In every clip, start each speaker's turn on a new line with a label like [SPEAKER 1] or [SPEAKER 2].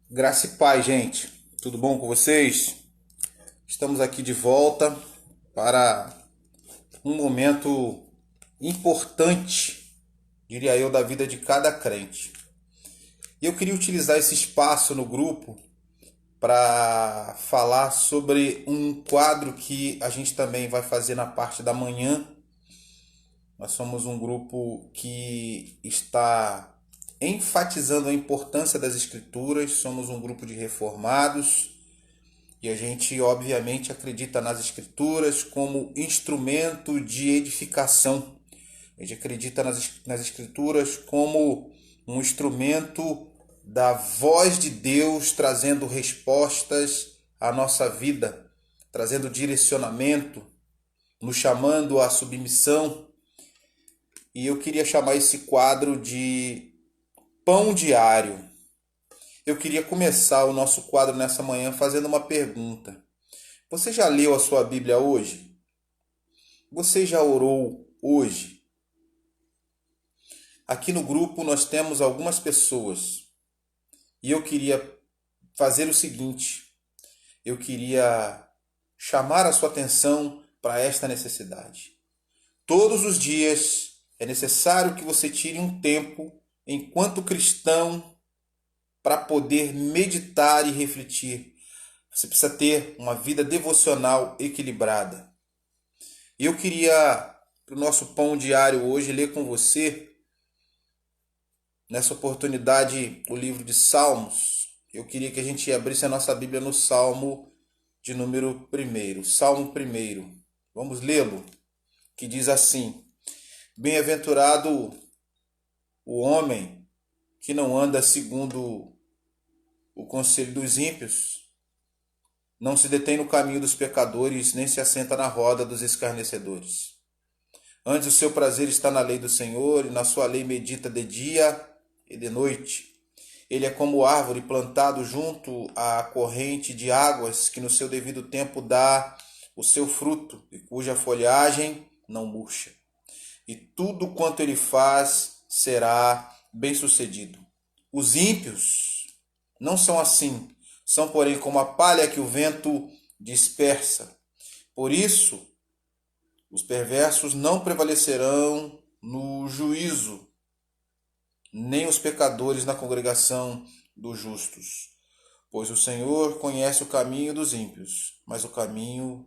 [SPEAKER 1] Graça e paz, gente. Tudo bom com vocês? Estamos aqui de volta para um momento importante, diria eu, da vida de cada crente. E eu queria utilizar esse espaço no grupo para falar sobre um quadro que a gente também vai fazer na parte da manhã. Nós somos um grupo que está enfatizando a importância das escrituras, somos um grupo de reformados. E a gente, obviamente, acredita nas Escrituras como instrumento de edificação. A gente acredita nas Escrituras como um instrumento da voz de Deus trazendo respostas à nossa vida, trazendo direcionamento, nos chamando à submissão. E eu queria chamar esse quadro de Pão Diário. Eu queria começar o nosso quadro nessa manhã fazendo uma pergunta. Você já leu a sua Bíblia hoje? Você já orou hoje? Aqui no grupo nós temos algumas pessoas e eu queria fazer o seguinte: eu queria chamar a sua atenção para esta necessidade. Todos os dias é necessário que você tire um tempo, enquanto cristão, para poder meditar e refletir. Você precisa ter uma vida devocional equilibrada. Eu queria, para o nosso pão diário hoje, ler com você, nessa oportunidade, o livro de Salmos. Eu queria que a gente abrisse a nossa Bíblia no Salmo de número 1. Salmo 1. Vamos lê-lo, que diz assim: Bem-aventurado o homem que não anda segundo o conselho dos ímpios, não se detém no caminho dos pecadores, nem se assenta na roda dos escarnecedores. Antes o seu prazer está na lei do Senhor, e na sua lei medita de dia e de noite. Ele é como árvore plantado junto à corrente de águas, que no seu devido tempo dá o seu fruto, e cuja folhagem não murcha. E tudo quanto ele faz será bem-sucedido. Os ímpios não são assim, são, porém, como a palha que o vento dispersa. Por isso, os perversos não prevalecerão no juízo, nem os pecadores na congregação dos justos. Pois o Senhor conhece o caminho dos ímpios, mas o caminho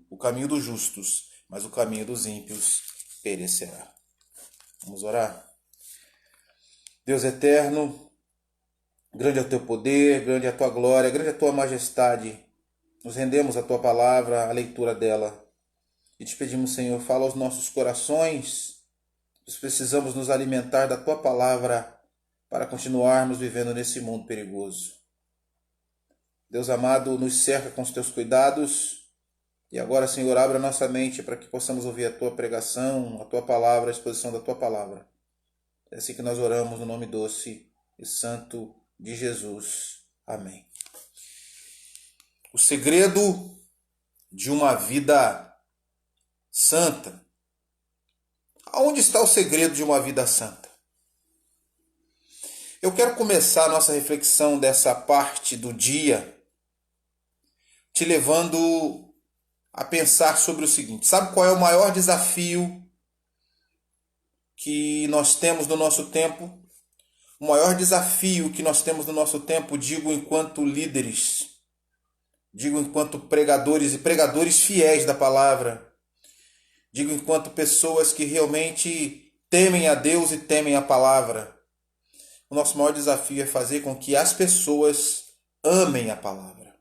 [SPEAKER 1] dos justos, mas o caminho dos ímpios perecerá. Vamos orar? Deus eterno, grande é o teu poder, grande é a tua glória, grande é a tua majestade. Nos rendemos à tua palavra, à leitura dela. E te pedimos, Senhor, fala aos nossos corações. Nós precisamos nos alimentar da tua palavra para continuarmos vivendo nesse mundo perigoso. Deus amado, nos cerca com os teus cuidados. E agora, Senhor, abra a nossa mente para que possamos ouvir a tua pregação, a tua palavra, a exposição da tua palavra. É assim que nós oramos no nome doce e santo de Jesus. Amém. O segredo de uma vida santa. Aonde está o segredo de uma vida santa? Eu quero começar a nossa reflexão dessa parte do dia te levando a pensar sobre o seguinte: sabe qual é o maior desafio que nós temos no nosso tempo? O maior desafio que nós temos no nosso tempo, digo enquanto líderes, digo enquanto pregadores e pregadores fiéis da palavra, digo enquanto pessoas que realmente temem a Deus e temem a palavra. O nosso maior desafio é fazer com que as pessoas amem a palavra.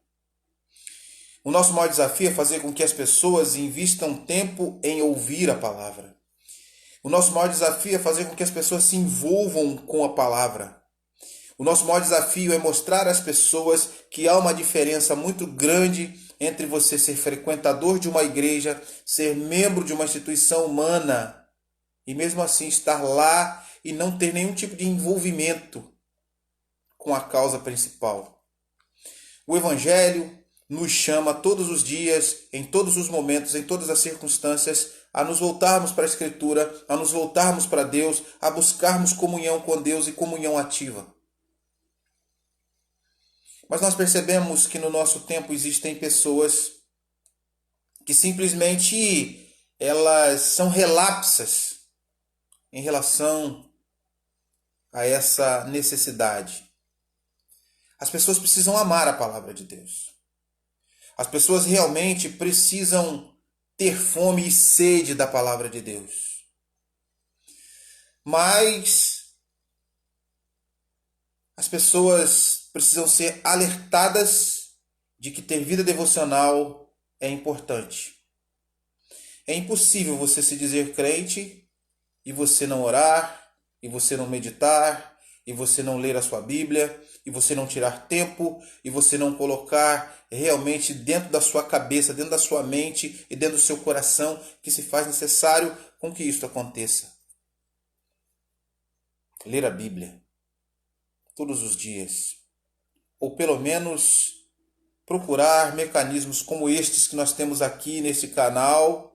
[SPEAKER 1] O nosso maior desafio é fazer com que as pessoas invistam tempo em ouvir a palavra. O nosso maior desafio é fazer com que as pessoas se envolvam com a palavra. O nosso maior desafio é mostrar às pessoas que há uma diferença muito grande entre você ser frequentador de uma igreja, ser membro de uma instituição humana e mesmo assim estar lá e não ter nenhum tipo de envolvimento com a causa principal. O Evangelho nos chama todos os dias, em todos os momentos, em todas as circunstâncias, a nos voltarmos para a Escritura, a nos voltarmos para Deus, a buscarmos comunhão com Deus e comunhão ativa. Mas nós percebemos que no nosso tempo existem pessoas que simplesmente elas são relapsas em relação a essa necessidade. As pessoas precisam amar a palavra de Deus. As pessoas realmente precisam ter fome e sede da palavra de Deus. Mas as pessoas precisam ser alertadas de que ter vida devocional é importante. É impossível você se dizer crente e você não orar, e você não meditar, e você não ler a sua Bíblia, e você não tirar tempo, e você não colocar realmente dentro da sua cabeça, dentro da sua mente e dentro do seu coração que se faz necessário com que isto aconteça. Ler a Bíblia todos os dias, ou pelo menos procurar mecanismos como estes que nós temos aqui nesse canal,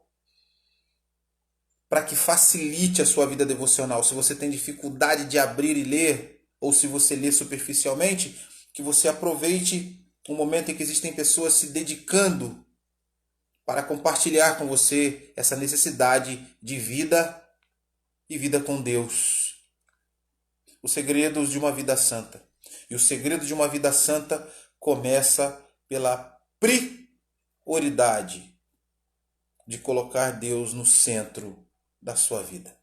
[SPEAKER 1] para que facilite a sua vida devocional. Se você tem dificuldade de abrir e ler, ou se você lê superficialmente, que você aproveite o momento em que existem pessoas se dedicando para compartilhar com você essa necessidade de vida e vida com Deus. Os segredos de uma vida santa. E o segredo de uma vida santa começa pela prioridade de colocar Deus no centro da sua vida.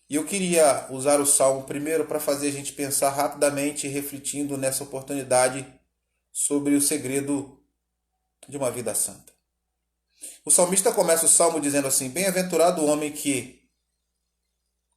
[SPEAKER 1] E eu queria usar o Salmo primeiro para fazer a gente pensar rapidamente, refletindo nessa oportunidade sobre o segredo de uma vida santa. O salmista começa o Salmo dizendo assim: bem-aventurado o homem que...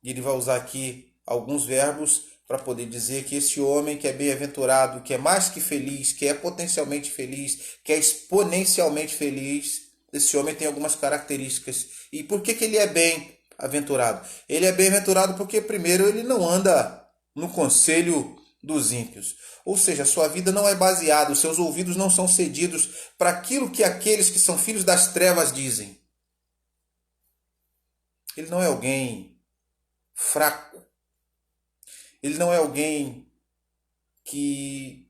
[SPEAKER 1] E ele vai usar aqui alguns verbos para poder dizer que esse homem que é bem-aventurado, que é mais que feliz, que é potencialmente feliz, que é exponencialmente feliz, esse homem tem algumas características. E por que ele é bem-aventurado? Ele é bem-aventurado porque, primeiro, ele não anda no conselho dos ímpios. Ou seja, a sua vida não é baseada, os seus ouvidos não são cedidos para aquilo que aqueles que são filhos das trevas dizem. Ele não é alguém fraco. Ele não é alguém que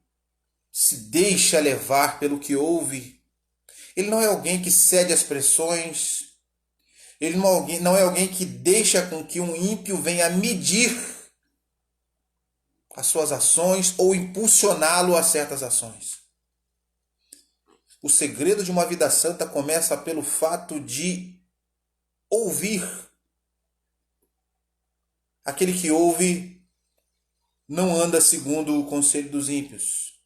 [SPEAKER 1] se deixa levar pelo que ouve. Ele não é alguém que cede às pressões. Ele não é alguém que deixa com que um ímpio venha medir as suas ações ou impulsioná-lo a certas ações. O segredo de uma vida santa começa pelo fato de ouvir. Aquele que ouve não anda segundo o conselho dos ímpios.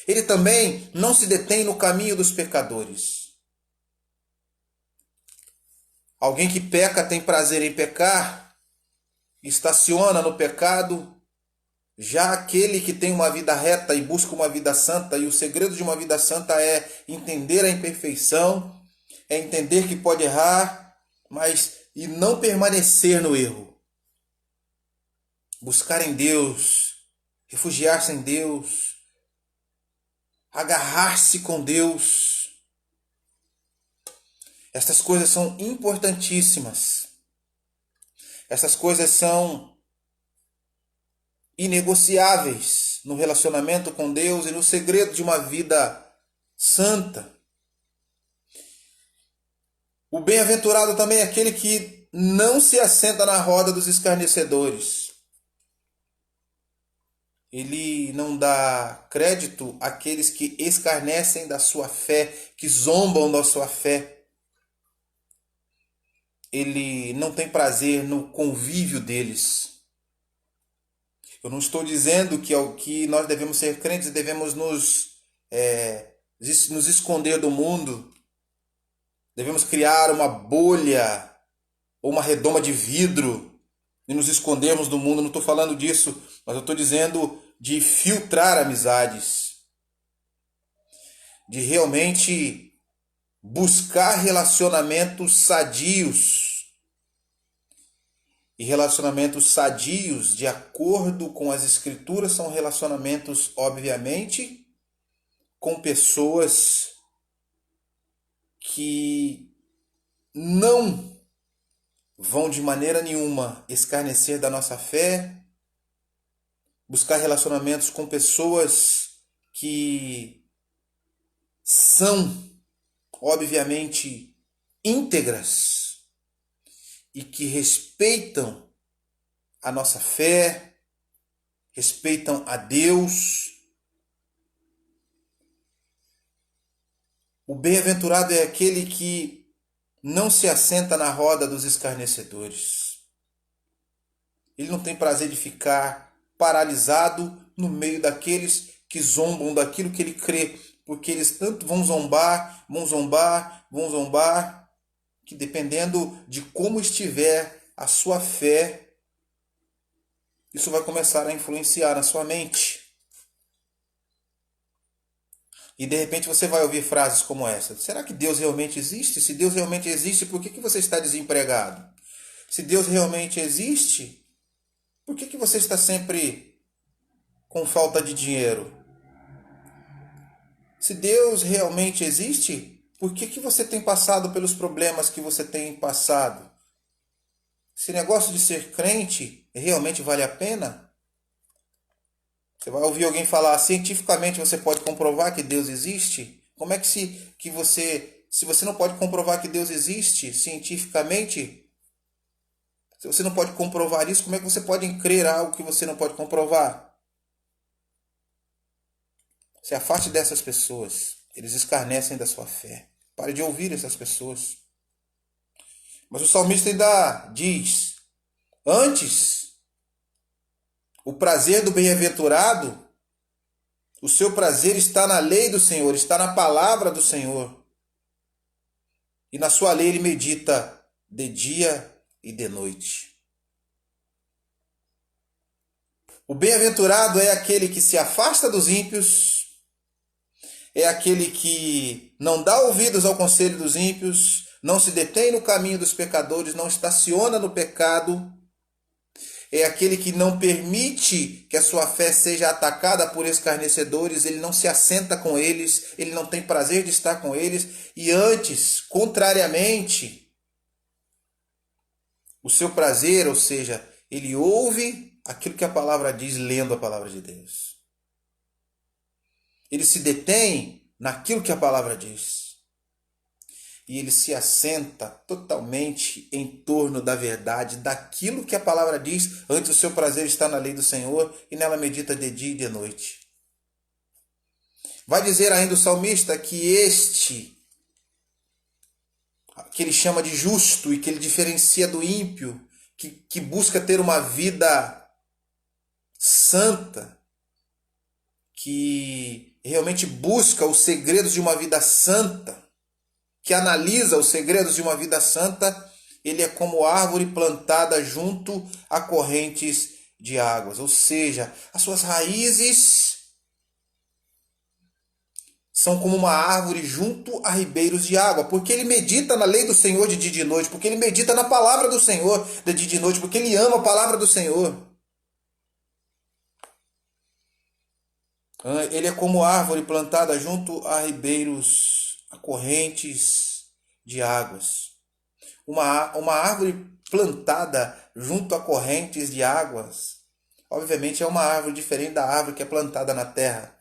[SPEAKER 1] Ele também não se detém no caminho dos pecadores. Alguém que peca tem prazer em pecar, estaciona no pecado. Já aquele que tem uma vida reta e busca uma vida santa, e o segredo de uma vida santa é entender a imperfeição, é entender que pode errar, mas e não permanecer no erro. Buscar em Deus, refugiar-se em Deus, agarrar-se com Deus. Estas coisas são importantíssimas. Essas coisas são inegociáveis no relacionamento com Deus e no segredo de uma vida santa. O bem-aventurado também é aquele que não se assenta na roda dos escarnecedores. Ele não dá crédito àqueles que escarnecem da sua fé, que zombam da sua fé. Ele não tem prazer no convívio deles. Eu não estou dizendo que nós devemos ser crentes e devemos nos esconder do mundo. Devemos criar uma bolha ou uma redoma de vidro e nos escondermos do mundo. Não estou falando disso, mas eu estou dizendo de filtrar amizades, de realmente buscar relacionamentos sadios. E relacionamentos sadios, de acordo com as Escrituras, são relacionamentos, obviamente, com pessoas que não vão de maneira nenhuma escarnecer da nossa fé, buscar relacionamentos com pessoas que são, obviamente, íntegras e que respeitam a nossa fé, respeitam a Deus. O bem-aventurado é aquele que não se assenta na roda dos escarnecedores. Ele não tem prazer de ficar paralisado no meio daqueles que zombam daquilo que ele crê, porque eles tanto vão zombar, que dependendo de como estiver a sua fé, isso vai começar a influenciar na sua mente. E de repente você vai ouvir frases como essa: será que Deus realmente existe? Se Deus realmente existe, por que você está desempregado? Se Deus realmente existe, por que você está sempre com falta de dinheiro? Se Deus realmente existe, por que você tem passado pelos problemas que você tem passado? Esse negócio de ser crente realmente vale a pena? Você vai ouvir alguém falar: cientificamente você pode comprovar que Deus existe? Como é que se você não pode comprovar que Deus existe cientificamente, se você não pode comprovar isso, como é que você pode crer algo que você não pode comprovar? Se afaste dessas pessoas. Eles escarnecem da sua fé. Pare de ouvir essas pessoas. Mas o salmista ainda diz: antes, o prazer do bem-aventurado, o seu prazer está na lei do Senhor, está na palavra do Senhor. E na sua lei ele medita de dia e de noite. O bem-aventurado é aquele que se afasta dos ímpios, é aquele que não dá ouvidos ao conselho dos ímpios, não se detém no caminho dos pecadores, não estaciona no pecado. É aquele que não permite que a sua fé seja atacada por escarnecedores, ele não se assenta com eles, ele não tem prazer de estar com eles, e antes, contrariamente, o seu prazer, ou seja, ele ouve aquilo que a palavra diz, lendo a palavra de Deus. Ele se detém naquilo que a palavra diz. E ele se assenta totalmente em torno da verdade, daquilo que a palavra diz. Antes o seu prazer está na lei do Senhor e nela medita de dia e de noite. Vai dizer ainda o salmista que este, que ele chama de justo e que ele diferencia do ímpio, que busca ter uma vida santa, que realmente busca os segredos de uma vida santa, que analisa os segredos de uma vida santa, ele é como árvore plantada junto a correntes de águas. Ou seja, as suas raízes são como uma árvore junto a ribeiros de água, porque ele medita na lei do Senhor de dia e de noite, porque ele medita na palavra do Senhor de dia e de noite, porque ele ama a palavra do Senhor. Ele é como árvore plantada junto a ribeiros, a correntes de águas. Uma árvore plantada junto a correntes de águas, obviamente é uma árvore diferente da árvore que é plantada na terra.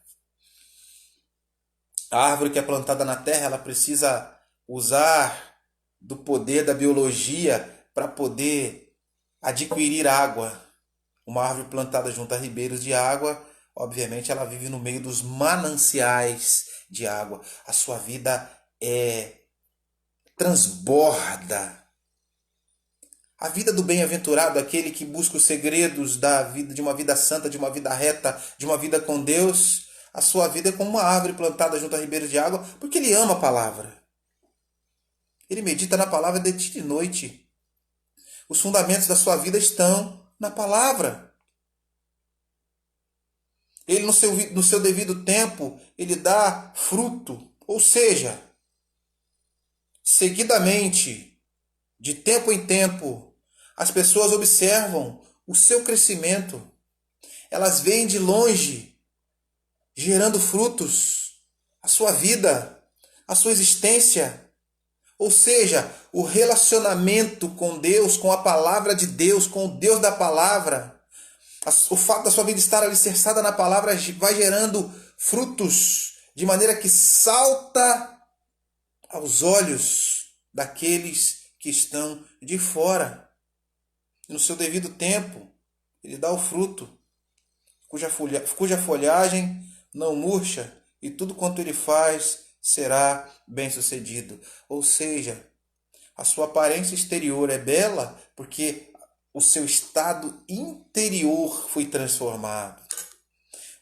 [SPEAKER 1] A árvore que é plantada na terra, ela precisa usar do poder da biologia para poder adquirir água. Uma árvore plantada junto a ribeiros de água, obviamente ela vive no meio dos mananciais de água. A sua vida transborda. A vida do bem-aventurado, aquele que busca os segredos da vida, de uma vida santa, de uma vida reta, de uma vida com Deus, a sua vida é como uma árvore plantada junto a ribeiros de água, porque ele ama a palavra. Ele medita na palavra de dia e de noite. Os fundamentos da sua vida estão na palavra. Ele, no seu devido tempo, ele dá fruto. Ou seja, seguidamente, de tempo em tempo, as pessoas observam o seu crescimento. Elas veem de longe, gerando frutos, a sua vida, a sua existência. Ou seja, o relacionamento com Deus, com a palavra de Deus, com o Deus da palavra, O fato da sua vida estar alicerçada na palavra vai gerando frutos de maneira que salta aos olhos daqueles que estão de fora. No seu devido tempo, ele dá o fruto, cuja folhagem não murcha, e tudo quanto ele faz será bem-sucedido. Ou seja, a sua aparência exterior é bela porque o seu estado interior foi transformado.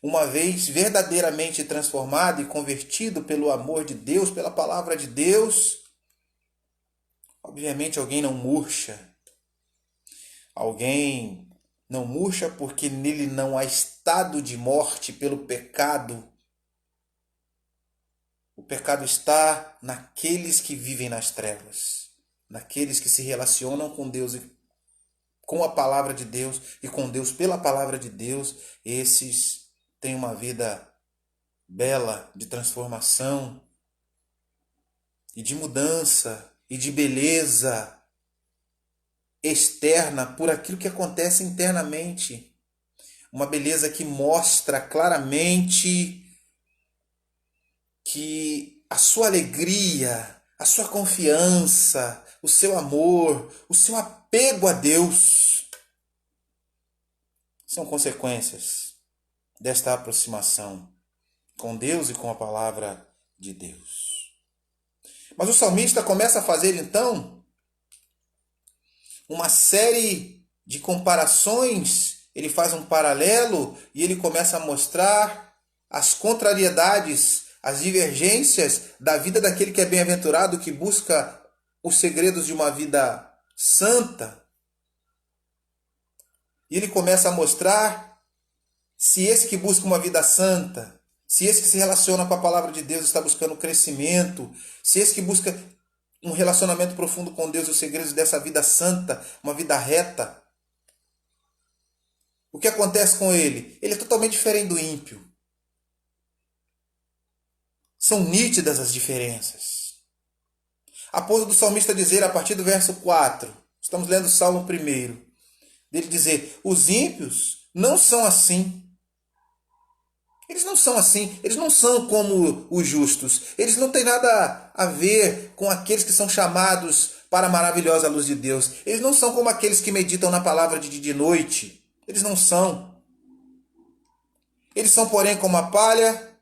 [SPEAKER 1] Uma vez verdadeiramente transformado e convertido pelo amor de Deus, pela palavra de Deus, obviamente alguém não murcha. Alguém não murcha porque nele não há estado de morte pelo pecado. O pecado está naqueles que vivem nas trevas, naqueles que se relacionam com Deus e com a palavra de Deus e com Deus pela palavra de Deus. Esses têm uma vida bela de transformação e de mudança e de beleza externa por aquilo que acontece internamente. Uma beleza que mostra claramente que a sua alegria, a sua confiança, o seu amor, o seu apego a Deus são consequências desta aproximação com Deus e com a palavra de Deus. Mas o salmista começa a fazer então uma série de comparações, ele faz um paralelo e ele começa a mostrar as contrariedades, as divergências da vida daquele que é bem-aventurado, que busca os segredos de uma vida santa. E ele começa a mostrar se esse que busca uma vida santa, se esse que se relaciona com a palavra de Deus está buscando crescimento, se esse que busca um relacionamento profundo com Deus, os segredos dessa vida santa, uma vida reta, o que acontece com ele? Ele é totalmente diferente do ímpio. São nítidas as diferenças. A ponto do salmista dizer, a partir do verso 4, estamos lendo o Salmo 1, dele dizer, os ímpios não são assim. Eles não são assim, eles não são como os justos. Eles não têm nada a ver com aqueles que são chamados para a maravilhosa luz de Deus. Eles não são como aqueles que meditam na palavra de dia e de noite. Eles não são. Eles são, porém, como a palha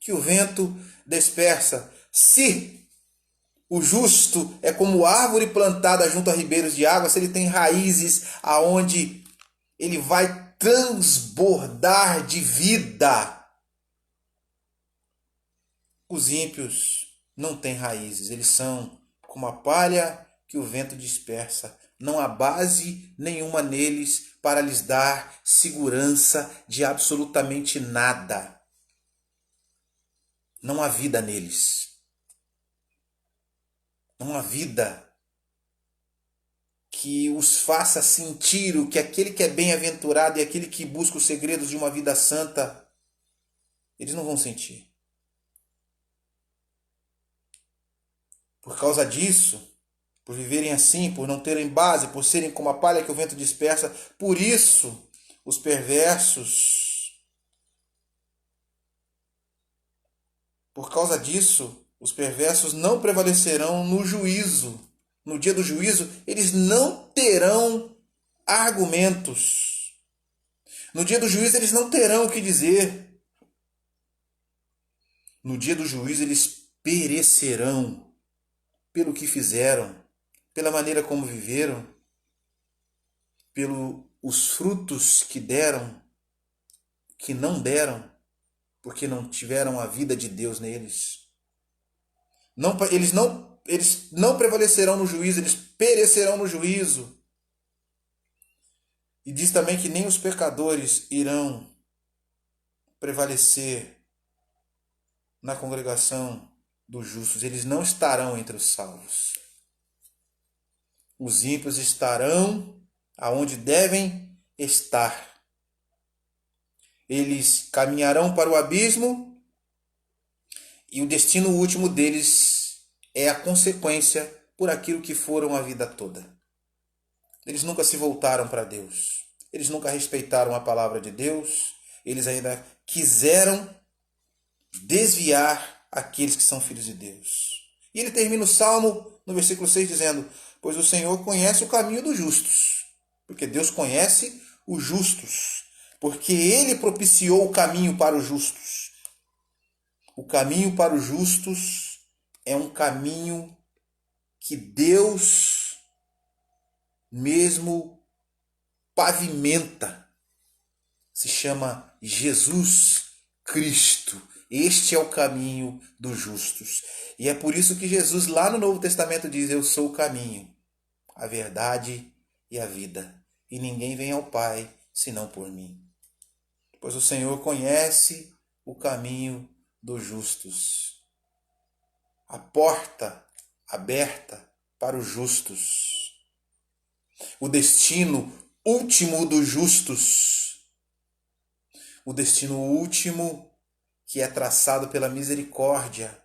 [SPEAKER 1] que o vento dispersa. Se o justo é como árvore plantada junto a ribeiros de água, se ele tem raízes aonde ele vai transbordar de vida. Os ímpios não têm raízes, eles são como a palha que o vento dispersa. Não há base nenhuma neles para lhes dar segurança de absolutamente nada. Não há vida neles. Não há vida que os faça sentir o que aquele que é bem-aventurado e aquele que busca os segredos de uma vida santa, eles não vão sentir. Por causa disso, por viverem assim, por não terem base, por serem como a palha que o vento dispersa, por isso os perversos, por causa disso, os perversos não prevalecerão no juízo. No dia do juízo, eles não terão argumentos. No dia do juízo, eles não terão o que dizer. No dia do juízo, eles perecerão pelo que fizeram, pela maneira como viveram, pelos frutos que deram, que não deram, porque não tiveram a vida de Deus neles. Eles não prevalecerão no juízo, eles perecerão no juízo. E diz também que nem os pecadores irão prevalecer na congregação dos justos, eles não estarão entre os salvos. Os ímpios estarão aonde devem estar. Eles caminharão para o abismo e o destino último deles é a consequência por aquilo que foram a vida toda. Eles nunca se voltaram para Deus. eles nunca respeitaram a palavra de Deus, eles ainda quiseram desviar aqueles que são filhos de Deus. E ele termina o Salmo no versículo 6 dizendo: pois o Senhor conhece o caminho dos justos. Porque Deus conhece os justos. Porque Ele propiciou o caminho para os justos. O caminho para os justos é um caminho que Deus mesmo pavimenta. Se chama Jesus Cristo. Este é o caminho dos justos. E é por isso que Jesus lá no Novo Testamento diz: eu sou o caminho, a verdade e a vida. E ninguém vem ao Pai senão por mim. Pois o Senhor conhece o caminho dos justos. A porta aberta para os justos. O destino último dos justos. O destino último que é traçado pela misericórdia,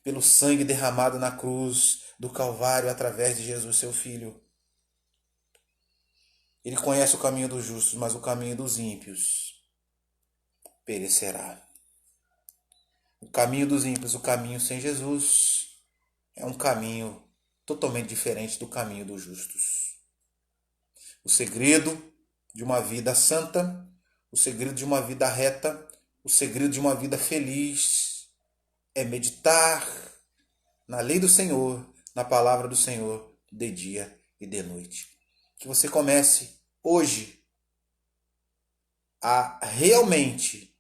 [SPEAKER 1] pelo sangue derramado na cruz do Calvário através de Jesus, seu Filho. Ele conhece o caminho dos justos, mas o caminho dos ímpios perecerá. O caminho dos ímpios, o caminho sem Jesus, é um caminho totalmente diferente do caminho dos justos. O segredo de uma vida santa, o segredo de uma vida reta, o segredo de uma vida feliz é meditar na lei do Senhor, na palavra do Senhor, de dia e de noite. Que você comece hoje a realmente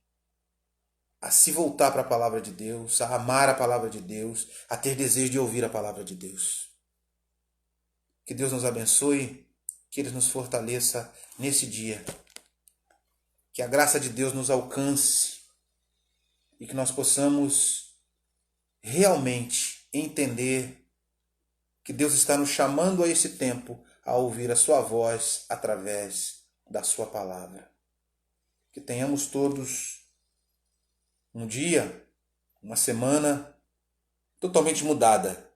[SPEAKER 1] a se voltar para a palavra de Deus, a amar a palavra de Deus, a ter desejo de ouvir a palavra de Deus. Que Deus nos abençoe, que Ele nos fortaleça nesse dia. Que a graça de Deus nos alcance e que nós possamos realmente entender que Deus está nos chamando a esse tempo a ouvir a sua voz através da sua palavra. Que tenhamos todos um dia, uma semana totalmente mudada,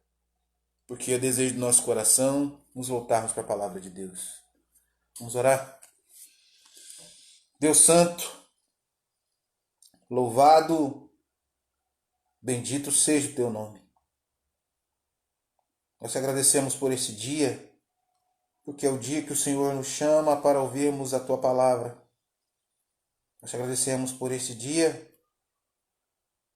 [SPEAKER 1] porque é desejo do nosso coração nos voltarmos para a palavra de Deus. Vamos orar? Deus Santo, louvado, bendito seja o teu nome. Nós te agradecemos por esse dia, porque é o dia que o Senhor nos chama para ouvirmos a tua palavra. Nós te agradecemos por esse dia,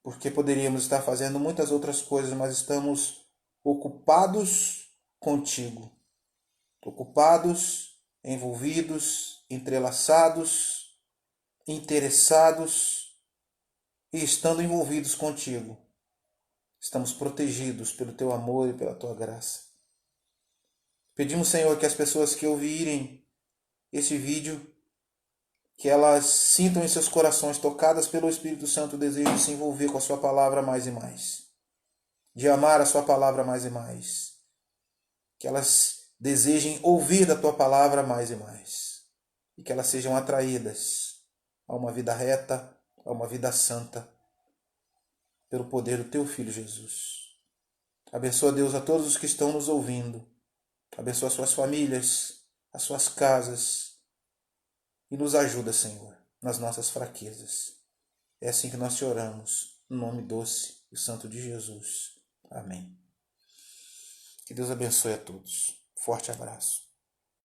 [SPEAKER 1] porque poderíamos estar fazendo muitas outras coisas, mas estamos ocupados contigo, ocupados, envolvidos, entrelaçados, interessados e estando envolvidos contigo. Estamos protegidos pelo teu amor e pela tua graça. Pedimos, Senhor, que as pessoas que ouvirem esse vídeo, que elas sintam em seus corações, tocadas pelo Espírito Santo, o desejo de se envolver com a sua palavra mais e mais, de amar a sua palavra mais e mais, que elas desejem ouvir da tua palavra mais e mais, e que elas sejam atraídas a uma vida reta, a uma vida santa, pelo poder do teu Filho Jesus. Abençoa, Deus, a todos os que estão nos ouvindo. Abençoa as suas famílias, as suas casas, e nos ajuda, Senhor, nas nossas fraquezas. É assim que nós te oramos, no nome doce e santo de Jesus. Amém. Que Deus abençoe a todos. Forte abraço.